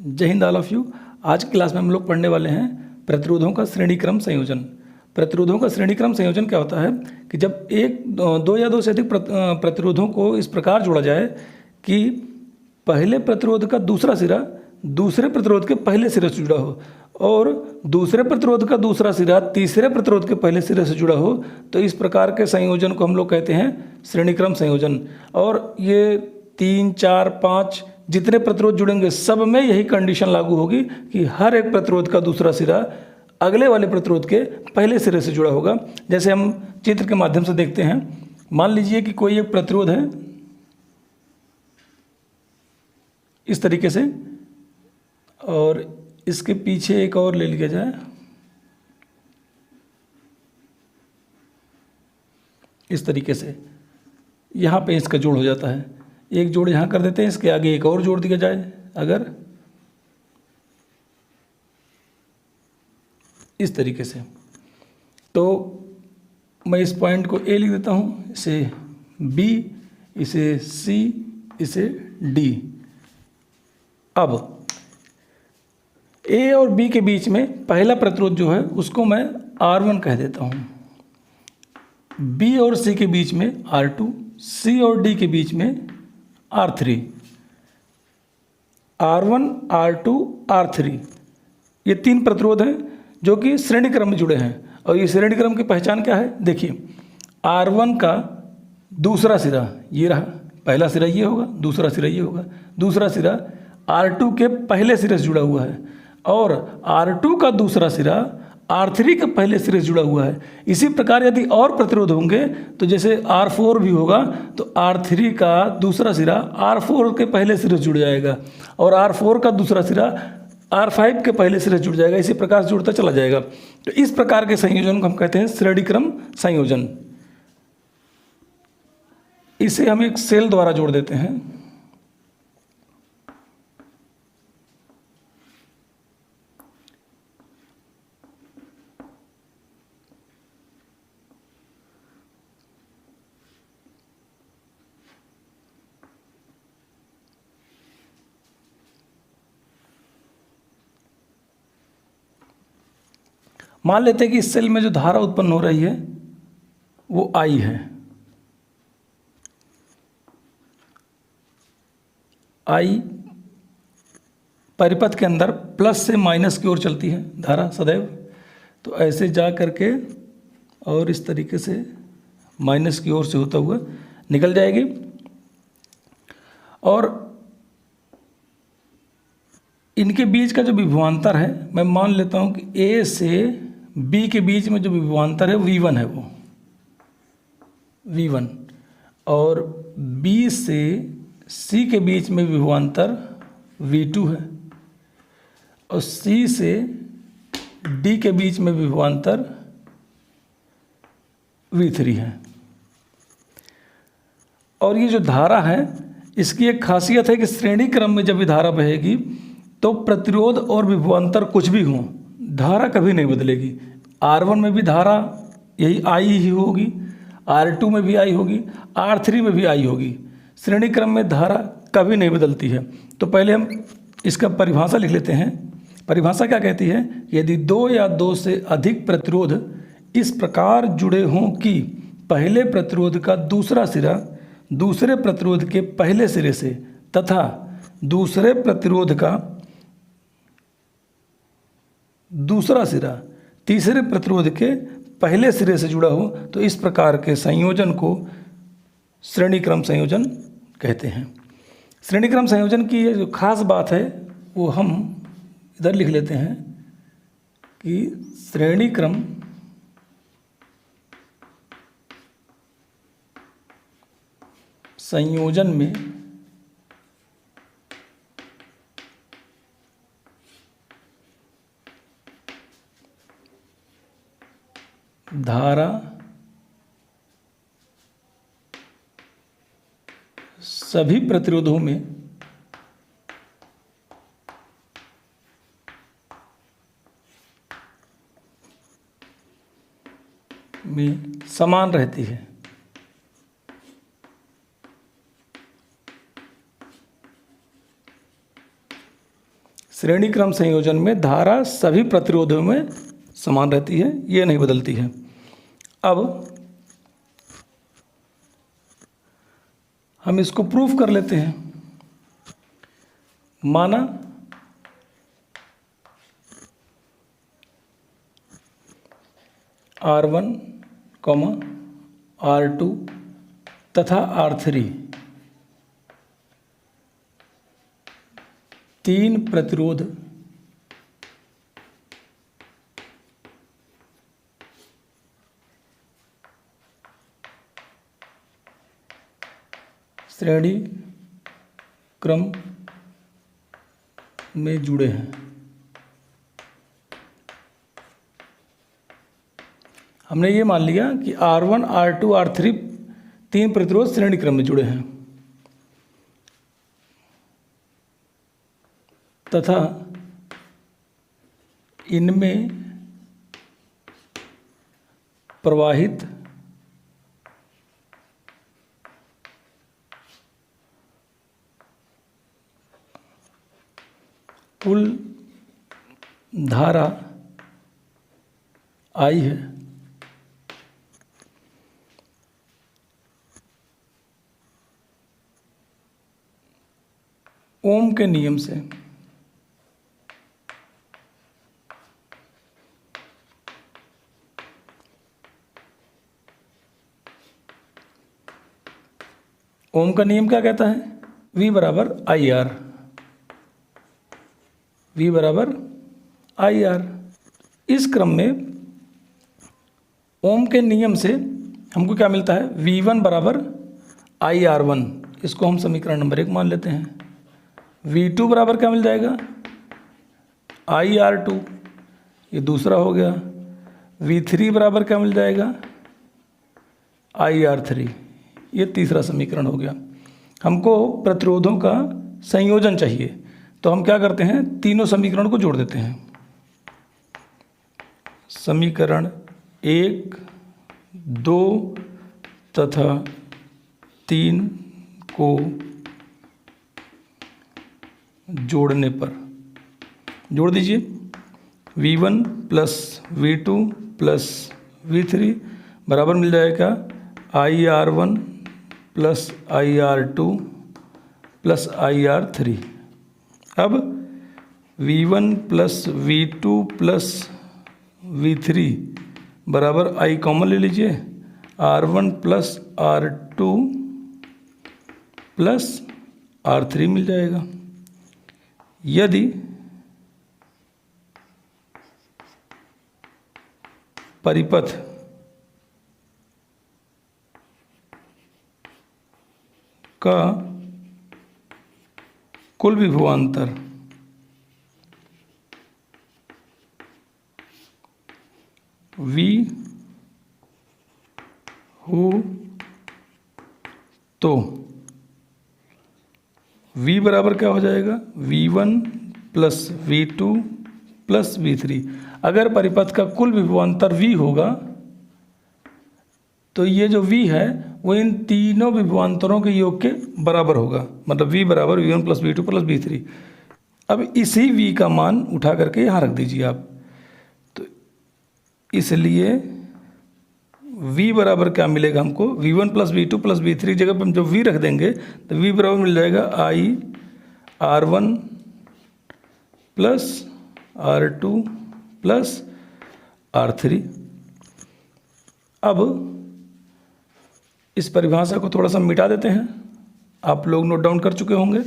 जय Hind all of you. आज की क्लास में हम लोग पढ़ने वाले हैं प्रतिरोधों का श्रेणीक्रम संयोजन। प्रतिरोधों का श्रेणीक्रम संयोजन क्या होता है कि जब दो या दो से अधिक प्रतिरोधों को इस प्रकार जोड़ा जाए कि पहले प्रतिरोध का दूसरा सिरा दूसरे प्रतिरोध के पहले सिरे से जुड़ा हो और दूसरे प्रतिरोध का दूसरा सिरा तीसरे प्रतिरोध के पहले सिरे से जुड़ा हो, तो इस प्रकार के संयोजन को हम लोग कहते हैं श्रेणीक्रम संयोजन। और ये 3, 4, 5 जितने प्रतिरोध जुड़ेंगे सब में यही कंडीशन लागू होगी कि हर एक प्रतिरोध का दूसरा सिरा अगले वाले प्रतिरोध के पहले सिरे से जुड़ा होगा। जैसे हम चित्र के माध्यम से देखते हैं, मान लीजिए कि कोई एक प्रतिरोध है इस तरीके से और इसके पीछे एक और ले लिया जाए इस तरीके से, यहाँ पे इसका जोड़ हो जाता है। एक जोड़ यहाँ कर देते हैं, इसके आगे एक और जोड़ दिया जाए अगर इस तरीके से, तो मैं इस पॉइंट को ए लिख देता हूँ, इसे बी, इसे सी, इसे डी। अब ए और बी के बीच में पहला प्रतिरोध जो है उसको मैं R1 कह देता हूँ। बी और सी के बीच में R2, सी और डी के बीच में R3। R1, R2, R3 ये तीन प्रतिरोध हैं जो कि श्रेणी क्रम में जुड़े हैं। और ये श्रेणी क्रम की पहचान क्या है, देखिए R1 का दूसरा सिरा ये रहा, पहला सिरा ये होगा, दूसरा सिरा ये होगा, दूसरा सिरा R2 के पहले सिरे से जुड़ा हुआ है और R2 का दूसरा सिरा R3 के पहले सिरे से जुड़ा हुआ है। इसी प्रकार यदि और प्रतिरोध होंगे तो जैसे R4 भी होगा तो R3 का दूसरा सिरा R4 के पहले सिरे से जुड़ जाएगा और R4 का दूसरा सिरा R5 के पहले सिरे से जुड़ जाएगा। इसी प्रकार से जुड़ता चला जाएगा। तो इस प्रकार के संयोजन को हम कहते हैं श्रेणीक्रम संयोजन। इसे हम एक सेल द्वारा जोड़ देते हैं। मान लेते हैं कि इस सेल में जो धारा उत्पन्न हो रही है वो I है। I परिपथ के अंदर प्लस से माइनस की ओर चलती है धारा सदैव, तो ऐसे जा करके और इस तरीके से माइनस की ओर से होता हुआ निकल जाएगी। और इनके बीच का जो विभवांतर है, मैं मान लेता हूँ कि A से B के बीच में जो विभवांतर है V1 है, वो V1, और B से C के बीच में विभवांतर V2 है और C से D के बीच में विभवांतर V3 है। और ये जो धारा है इसकी एक खासियत है कि श्रेणी क्रम में जब ये धारा बहेगी तो प्रतिरोध और विभवांतर कुछ भी हो, धारा कभी नहीं बदलेगी। R1 में भी धारा यही I ही होगी, R2 में भी I होगी, R3 में भी I होगी। श्रेणी क्रम में धारा कभी नहीं बदलती है। तो पहले हम इसका परिभाषा लिख लेते हैं। परिभाषा क्या कहती है, यदि दो या दो से अधिक प्रतिरोध इस प्रकार जुड़े हों कि पहले प्रतिरोध का दूसरा सिरा दूसरे प्रतिरोध के पहले सिरे से तथा दूसरे प्रतिरोध का दूसरा सिरा तीसरे प्रतिरोध के पहले सिरे से जुड़ा हो, तो इस प्रकार के संयोजन को श्रेणीक्रम संयोजन कहते हैं। श्रेणीक्रम संयोजन की ये जो खास बात है वो हम इधर लिख लेते हैं कि श्रेणीक्रम संयोजन में धारा सभी प्रतिरोधों में समान रहती है। श्रेणी क्रम संयोजन में धारा सभी प्रतिरोधों में समान रहती है, ये नहीं बदलती है। अब हम इसको प्रूफ कर लेते हैं। माना R1, R2 तथा R3 तीन प्रतिरोध श्रेणी क्रम में जुड़े हैं। हमने ये मान लिया कि R1, R2, R3 तीन प्रतिरोध श्रेणी क्रम में जुड़े हैं तथा इनमें प्रवाहित कुल धारा I है। ओम के नियम से ओम का नियम क्या कहता है? V बराबर IR, V बराबर IR। इस क्रम में ओम के नियम से हमको क्या मिलता है? V1 बराबर IR1, इसको हम समीकरण नंबर 1 मान लेते हैं। V2 बराबर क्या मिल जाएगा? IR2, ये दूसरा हो गया। V3 बराबर क्या मिल जाएगा? IR3, ये तीसरा समीकरण हो गया। हमको प्रतिरोधों का संयोजन चाहिए, तो हम क्या करते हैं? तीनों समीकरण को जोड़ देते हैं। समीकरण 1, 2 तथा 3 को जोड़ने पर जोड़ दीजिए। V1 plus V2 plus V3 बराबर मिल जाएगा IR1 plus IR2 plus IR3। अब V1 plus V2 plus V3 बराबर I कॉमन ले लीजिए, R1 plus R2 plus R3 मिल जाएगा। यदि परिपथ का कुल विभवांतर V हो तो V बराबर क्या हो जाएगा? V1 plus V2 plus V3। अगर परिपथ का कुल विभवांतर V होगा तो ये जो V है वो इन तीनों विभवांतरों के योग के बराबर होगा, मतलब V बराबर V1 plus V2 plus V3। अब इसी V का मान उठा करके यहाँ रख दीजिए आप। तो इसलिए V बराबर क्या मिलेगा हमको? V1 plus V2 plus V3 जगह पर हम जो V रख देंगे तो V बराबर मिल जाएगा IR1 plus R2 plus R3। अब इस परिभाषा को थोड़ा सा मिटा देते हैं। आप लोग नोट डाउन कर चुके होंगे।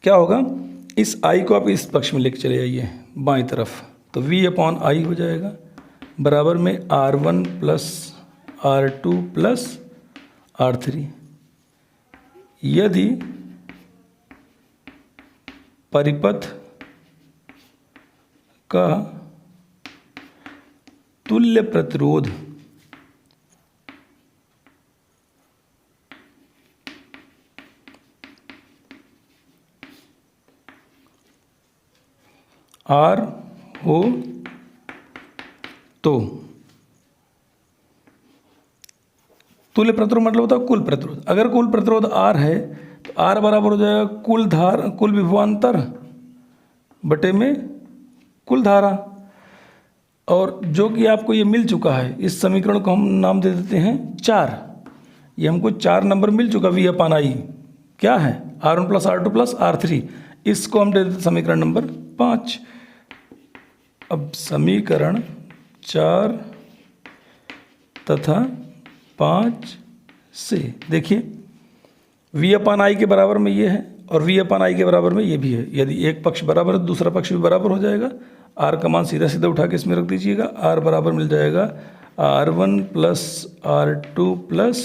क्या होगा? इस I को आप इस पक्ष में लेके चले जाइए बाईं तरफ, तो V अपॉन I हो जाएगा बराबर में R1 plus R2 plus R3। यदि परिपथ का तुल्य प्रतिरोध R हो तो तुल्य प्रतिरोध मतलब होता है कुल प्रतिरोध। अगर कुल प्रतिरोध R है तो R बराबर हो जाएगा कुल विभवांतर बटे में कुल धारा। और जो कि आपको ये मिल चुका है, इस समीकरण को हम नाम दे देते हैं 4। ये हमको 4 नंबर मिल चुका V/I क्या है, R1 + R2 + R3। इसको हम दे देते समीकरण नंबर 5। अब समीकरण 4 तथा 5 से देखिए V/I के बराबर में ये है और V/I के बराबर में ये भी है। यदि एक पक्ष बराबर है तो दूसरा पक्ष भी बराबर हो जाएगा। R का मान सीधा सीधा उठा के इसमें रख दीजिएगा। R बराबर मिल जाएगा R1 + R2 +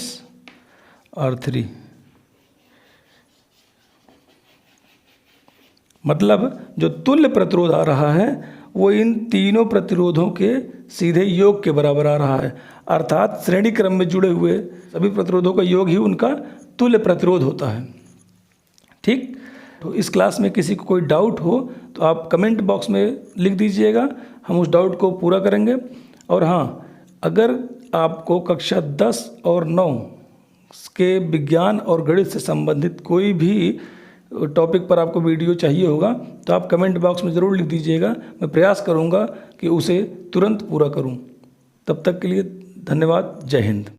R3। मतलब जो तुल्य प्रतिरोध आ रहा है वो इन तीनों प्रतिरोधों के सीधे योग के बराबर आ रहा है। अर्थात श्रेणी क्रम में जुड़े हुए सभी प्रतिरोधों का योग ही उनका तुल्य प्रतिरोध होता है। ठीक, तो इस क्लास में किसी को कोई डाउट हो तो आप कमेंट बॉक्स में लिख दीजिएगा, हम उस डाउट को पूरा करेंगे। और हाँ, अगर आपको कक्षा 10 और 9 के विज्ञान और गणित से संबंधित कोई भी टॉपिक पर आपको वीडियो चाहिए होगा तो आप कमेंट बॉक्स में ज़रूर लिख दीजिएगा। मैं प्रयास करूँगा कि उसे तुरंत पूरा करूँ। तब तक के लिए धन्यवाद। जय हिंद।